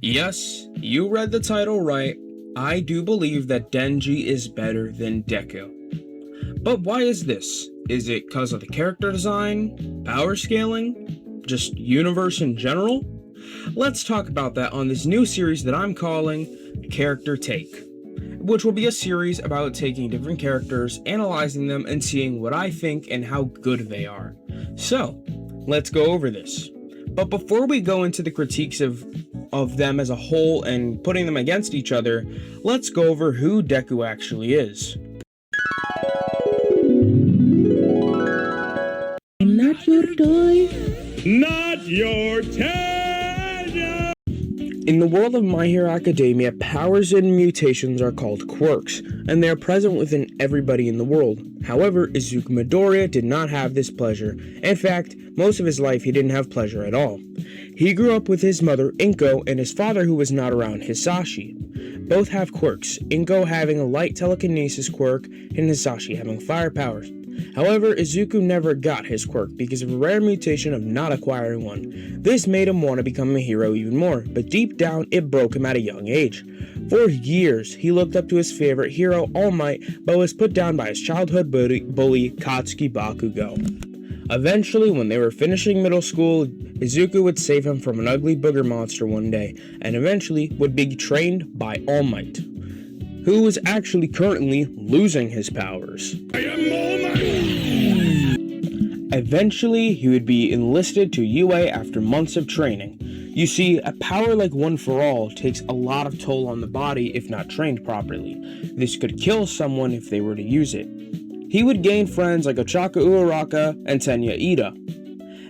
Yes, you read the title right. I do believe that Denji is better than Deku. But why is this? Is it because of the character design, power scaling, just universe in general? Let's talk about that on this new series that I'm calling Character Take, which will be a series about taking different characters, analyzing them, and seeing what I think and how good they are. So, let's go over this. But before we go into the critiques of them as a whole and putting them against each other, let's go over who Deku actually is. I'm not your toy. Not your tenure! In the world of My Hero Academia, powers and mutations are called quirks, and they are present within everybody in the world. However, Izuku Midoriya did not have this pleasure. In fact, most of his life he didn't have pleasure at all. He grew up with his mother, Inko, and his father who was not around, Hisashi. Both have quirks, Inko having a light telekinesis quirk, and Hisashi having fire powers. However, Izuku never got his quirk because of a rare mutation of not acquiring one. This made him want to become a hero even more, but deep down it broke him at a young age. For years, he looked up to his favorite hero, All Might, but was put down by his childhood bully Katsuki Bakugo. Eventually, when they were finishing middle school, Izuku would save him from an ugly booger monster one day, and eventually would be trained by All Might, who was actually currently losing his powers. I am All Might! Eventually, he would be enlisted to UA after months of training. You see, a power like One For All takes a lot of toll on the body if not trained properly. This could kill someone if they were to use it. He would gain friends like Ochaka Uraraka and Tenya Ida,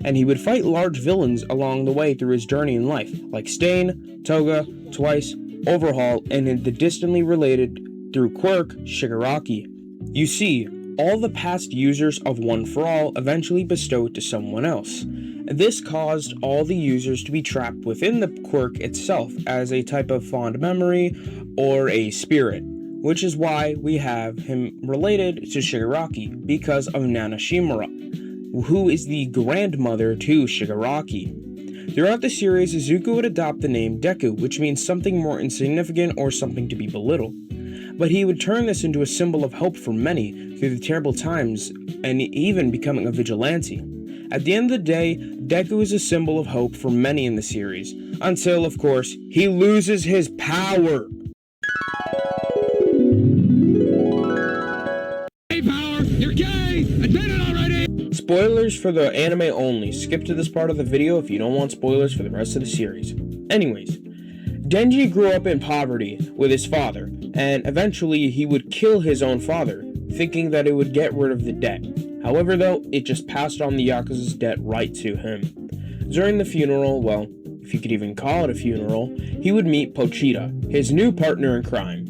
and he would fight large villains along the way through his journey in life, like Stain, Toga, Twice, Overhaul, and in the distantly related, through quirk, Shigaraki. You see, all the past users of One For All eventually bestowed to someone else. This caused all the users to be trapped within the quirk itself as a type of fond memory or a spirit, which is why we have him related to Shigaraki because of Nana Shimura, who is the grandmother to Shigaraki. Throughout the series, Izuku would adopt the name Deku, which means something more insignificant or something to be belittled. But he would turn this into a symbol of hope for many through the terrible times and even becoming a vigilante. At the end of the day, Deku is a symbol of hope for many in the series, until, of course, he loses his power. Hey, Power! You're gay! I did it already! Spoilers for the anime only. Skip to this part of the video if you don't want spoilers for the rest of the series. Anyways, Denji grew up in poverty with his father, and eventually he would kill his own father, thinking that it would get rid of the debt. However, though, it just passed on the Yakuza's debt right to him. During the funeral, well, if you could even call it a funeral, he would meet Pochita, his new partner in crime.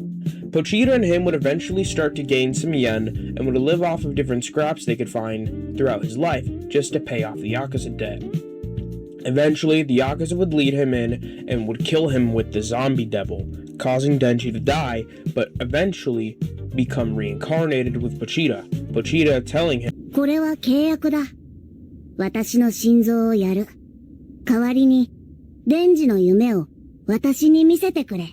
Pochita and him would eventually start to gain some yen and would live off of different scraps they could find throughout his life just to pay off the Yakuza debt. Eventually, the Yakuza would lead him in and would kill him with the zombie devil, causing Denji to die, but eventually become reincarnated with Pochita. Pochita telling him, これは契約だ。私の心臓をやる。代わりに、デンジの夢を私に見せてくれ。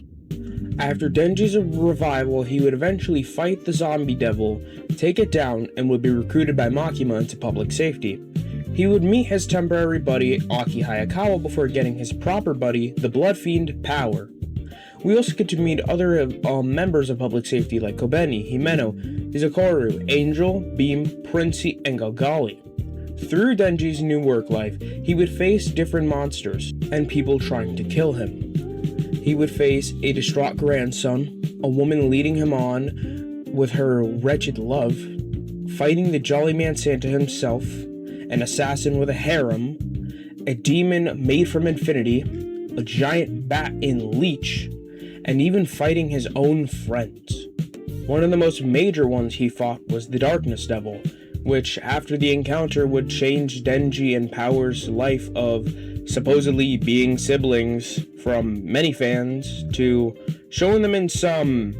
After Denji's revival, he would eventually fight the zombie devil, take it down, and would be recruited by Makima into public safety. He would meet his temporary buddy, Aki Hayakawa, before getting his proper buddy, the Blood Fiend, Power. We also get to meet other members of public safety like Kobeni, Himeno, Izukaru, Angel, Beam, Princey, and Galgali. Through Denji's new work life, he would face different monsters and people trying to kill him. He would face a distraught grandson, a woman leading him on with her wretched love, fighting the Jolly Man Santa himself, an assassin with a harem, a demon made from infinity, a giant bat in Leech, and even fighting his own friends. One of the most major ones he fought was the Darkness Devil, which after the encounter would change Denji and Power's life of supposedly being siblings from many fans to showing them in some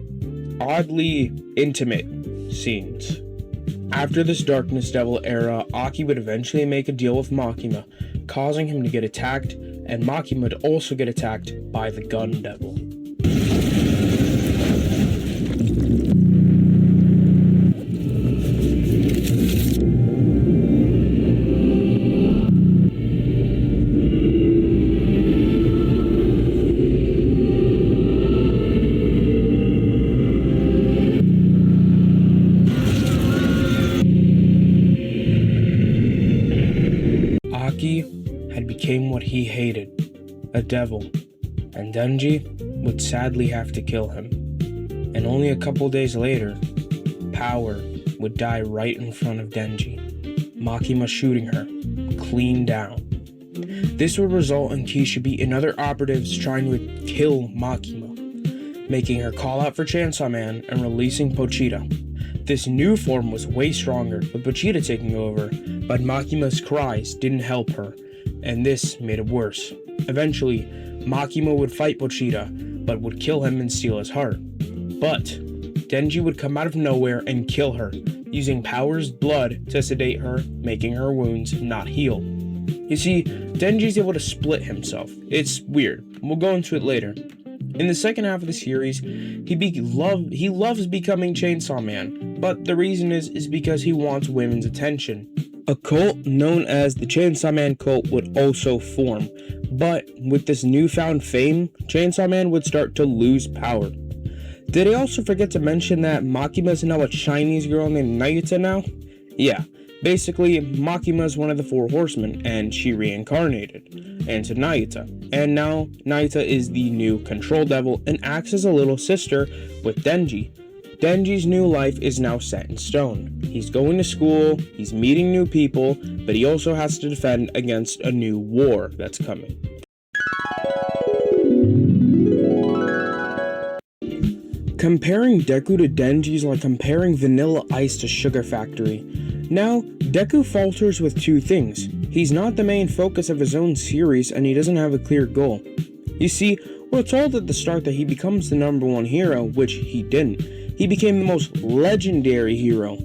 oddly intimate scenes. After this Darkness Devil era, Aki would eventually make a deal with Makima, causing him to get attacked, and Makima would also get attacked by the Gun Devil. Aki had become what he hated, a devil, and Denji would sadly have to kill him. And only a couple days later, Power would die right in front of Denji, Makima shooting her, clean down. This would result in Kishibe and other operatives trying to kill Makima, making her call out for Chainsaw Man and releasing Pochita. This new form was way stronger, with Pochita taking over, but Makima's cries didn't help her, and this made it worse. Eventually, Makima would fight Pochita, but would kill him and steal his heart. But Denji would come out of nowhere and kill her, using Power's blood to sedate her, making her wounds not heal. You see, Denji's able to split himself. It's weird. We'll go into it later. In the second half of the series, he loves becoming Chainsaw Man, but the reason is because he wants women's attention. A cult known as the Chainsaw Man cult would also form, but with this newfound fame, Chainsaw Man would start to lose power. Did I also forget to mention that Makima is now a Chinese girl named Nayuta now? Yeah, basically, Makima is one of the four horsemen, and she reincarnated into Nayuta. And now, Nayuta is the new control devil and acts as a little sister with Denji. Denji's new life is now set in stone. He's going to school, he's meeting new people, but he also has to defend against a new war that's coming. Comparing Deku to Denji is like comparing vanilla ice to Sugar Factory. Now, Deku falters with two things. He's not the main focus of his own series, and he doesn't have a clear goal. You see, we're told at the start that he becomes the number one hero, which he didn't. He became the most legendary hero.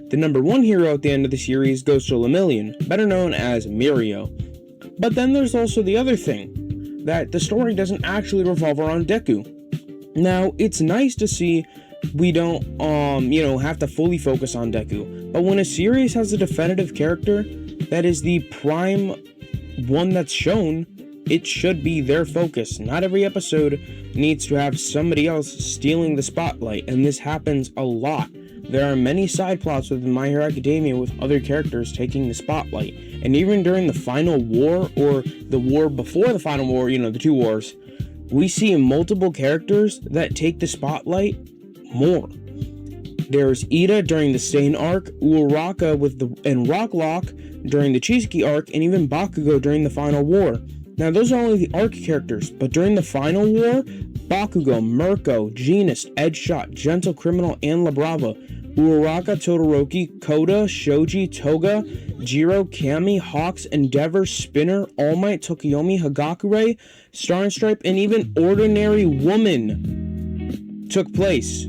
The number one hero at the end of the series goes to Lemillion, better known as Mirio. But then there's also the other thing, that the story doesn't actually revolve around Deku. Now, it's nice to see we don't, have to fully focus on Deku, but when a series has a definitive character that is the prime one that's shown, it should be their focus. Not every episode needs to have somebody else stealing the spotlight, and this happens a lot. There are many side plots within My Hero Academia with other characters taking the spotlight, and even during the final war, or the war before the final war, the two wars, we see multiple characters that take the spotlight more. There's Ida during the Stain arc, Uraraka and Rocklock during the Chisaki arc, and even Bakugo during the final war. Now those are only the arc characters, but during the final war, Bakugo, Mirko, Genus, Edgeshot, Gentle Criminal, and La Brava, Uraraka, Todoroki, Koda, Shoji, Toga, Jiro, Kami, Hawks, Endeavor, Spinner, All Might, Tokiyomi, Hagakure, Star and Stripe, and even Ordinary Woman took place.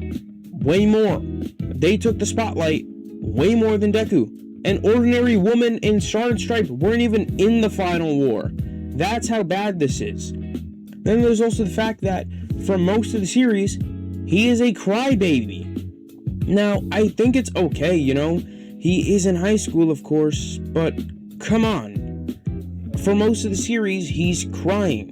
Way more. They took the spotlight way more than Deku. And Ordinary Woman and Star and Stripe weren't even in the final war. That's how bad this is. Then there's also the fact that for most of the series, he is a crybaby. Now, I think it's okay, he is in high school, of course, but come on. For most of the series, he's crying.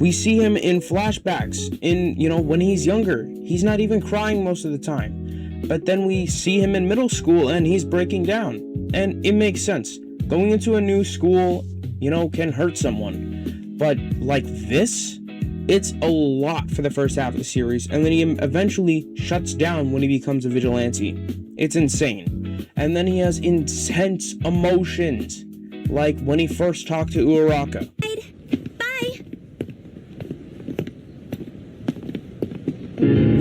We see him in flashbacks, when he's younger. He's not even crying most of the time. But then we see him in middle school and he's breaking down. And it makes sense. Going into a new school, can hurt someone. But like this, it's a lot for the first half of the series, and then he eventually shuts down when he becomes a vigilante. It's insane. And then he has intense emotions, like when he first talked to Uraraka. Bye!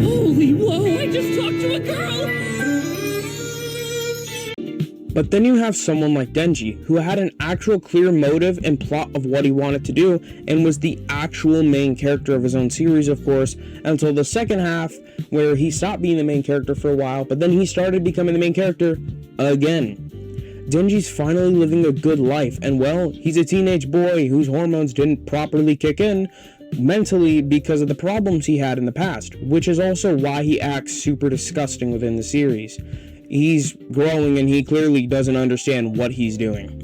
Holy whoa, I just talked to a girl! But then you have someone like Denji, who had an actual clear motive and plot of what he wanted to do, and was the actual main character of his own series, of course, until the second half, where he stopped being the main character for a while, but then he started becoming the main character again. Denji's finally living a good life, and well, he's a teenage boy whose hormones didn't properly kick in mentally because of the problems he had in the past, which is also why he acts super disgusting within the series. He's growing and he clearly doesn't understand what he's doing.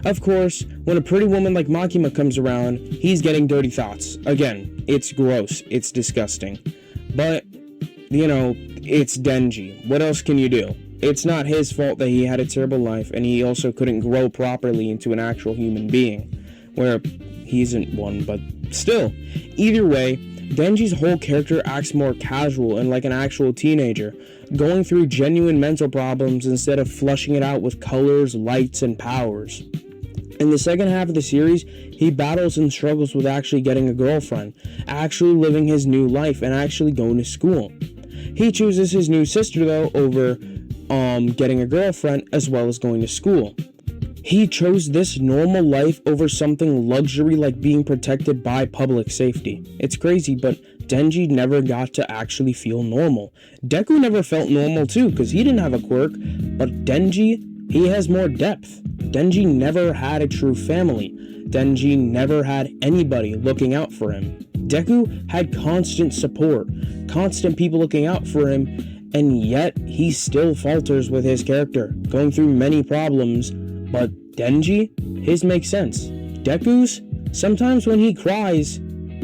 Of course, when a pretty woman like Makima comes around, he's getting dirty thoughts. Again, it's gross, it's disgusting. But, it's Denji. What else can you do? It's not his fault that he had a terrible life, and he also couldn't grow properly into an actual human being, where he isn't one, but still. Either way, Denji's whole character acts more casual and like an actual teenager, going through genuine mental problems instead of flushing it out with colors, lights, and powers. In the second half of the series, he battles and struggles with actually getting a girlfriend, actually living his new life, and actually going to school. He chooses his new sister, though, over getting a girlfriend as well as going to school. He chose this normal life over something luxury like being protected by public safety. It's crazy, but Denji never got to actually feel normal. Deku never felt normal too, because he didn't have a quirk, but Denji, he has more depth. Denji never had a true family. Denji never had anybody looking out for him. Deku had constant support, constant people looking out for him, and yet he still falters with his character, going through many problems. But Denji, his makes sense. Deku's, sometimes when he cries,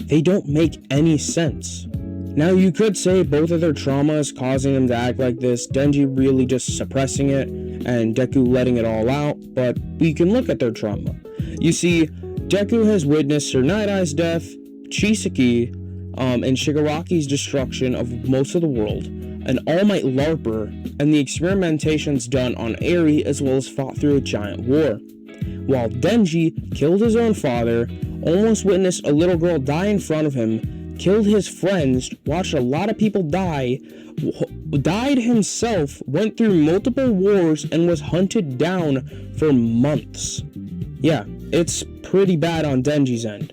they don't make any sense. Now you could say both of their traumas causing him to act like this, Denji really just suppressing it, and Deku letting it all out, but we can look at their trauma. You see, Deku has witnessed Sir Night-Eye's death, Chisaki, and Shigaraki's destruction of most of the world, an All Might LARPer, and the experimentations done on Eri, as well as fought through a giant war. While Denji killed his own father, almost witnessed a little girl die in front of him, killed his friends, watched a lot of people die, died himself, went through multiple wars, and was hunted down for months. Yeah, it's pretty bad on Denji's end.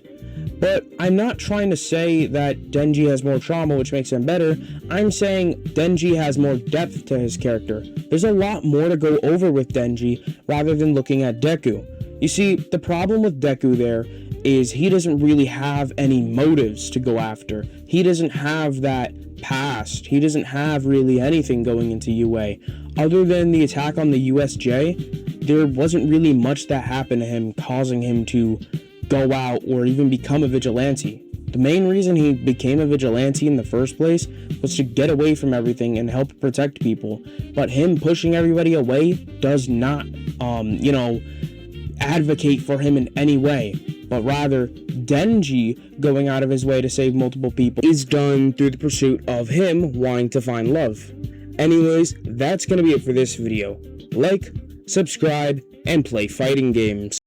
But I'm not trying to say that Denji has more trauma, which makes him better. I'm saying Denji has more depth to his character. There's a lot more to go over with Denji rather than looking at Deku. You see, the problem with Deku there is he doesn't really have any motives to go after. He doesn't have that past. He doesn't have really anything going into UA. Other than the attack on the USJ, there wasn't really much that happened to him causing him to go out or even become a vigilante. The main reason he became a vigilante in the first place was to get away from everything and help protect people. But him pushing everybody away does not, advocate for him in any way. But rather, Denji going out of his way to save multiple people is done through the pursuit of him wanting to find love. Anyways, that's gonna be it for this video. Like, subscribe, and play fighting games.